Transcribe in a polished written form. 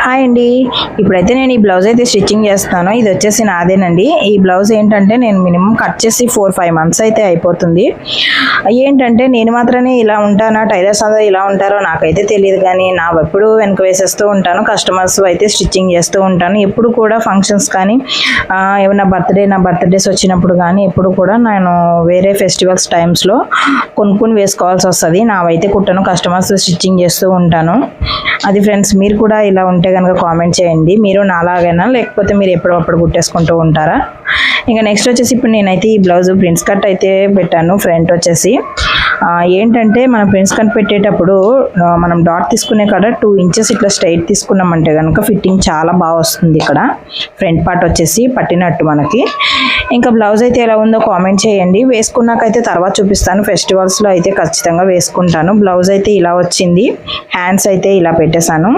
Hi అండి. ఇప్పుడైతే నేను ఈ బ్లౌజ్ అయితే స్టిచ్చింగ్ చేస్తాను. ఇది వచ్చేసి నాదేనండి. ఈ బ్లౌజ్ ఏంటంటే నేను మినిమం కట్ చేసి 4-5 మంత్స్ అయితే అయిపోతుంది. ఏంటంటే నేను మాత్రమే ఇలా ఉంటానా, టైలర్స్ అందరూ ఇలా ఉంటారో నాకైతే తెలియదు, కానీ నా ఎప్పుడు వెనక వేసేస్తూ ఉంటాను. కస్టమర్స్ అయితే స్టిచ్చింగ్ చేస్తూ ఉంటాను. ఎప్పుడు కూడా ఫంక్షన్స్ కానీ ఏమైనా నా బర్త్డేస్ వచ్చినప్పుడు కానీ ఎప్పుడు కూడా నేను వేరే ఫెస్టివల్స్ టైమ్స్లో కొనుక్కొని వేసుకోవాల్సి వస్తుంది. నావైతే కుట్టను, కస్టమర్స్ స్టిచ్చింగ్ చేస్తూ ఉంటాను. అది ఫ్రెండ్స్, మీరు కూడా ఇలా ఉంటే కనుక కామెంట్ చేయండి. మీరు నాలాగైనా లేకపోతే మీరు ఎప్పుడప్పుడు కుట్టేసుకుంటూ ఉంటారా? ఇంకా నెక్స్ట్ వచ్చేసి ఇప్పుడు నేనైతే ఈ బ్లౌజ్ ప్రిన్స్ కట్ అయితే పెట్టాను. ఫ్రంట్ వచ్చేసి ఏంటంటే మనం ప్రిన్స్ కట్ పెట్టేటప్పుడు మనం డాట్ తీసుకునే కాడ 2 ఇంచెస్ ఇట్లా స్ట్రైట్ తీసుకున్నామంటే కనుక ఫిట్టింగ్ చాలా బాగా వస్తుంది. ఇక్కడ ఫ్రంట్ పార్ట్ వచ్చేసి పట్టినట్టు మనకి. ఇంకా బ్లౌజ్ అయితే ఎలా ఉందో కామెంట్ చేయండి. వేసుకున్నాకైతే తర్వాత చూపిస్తాను. ఫెస్టివల్స్లో అయితే ఖచ్చితంగా వేసుకుంటాను. బ్లౌజ్ అయితే ఇలా వచ్చింది, హ్యాండ్స్ అయితే ఇలా పెట్టేశాను.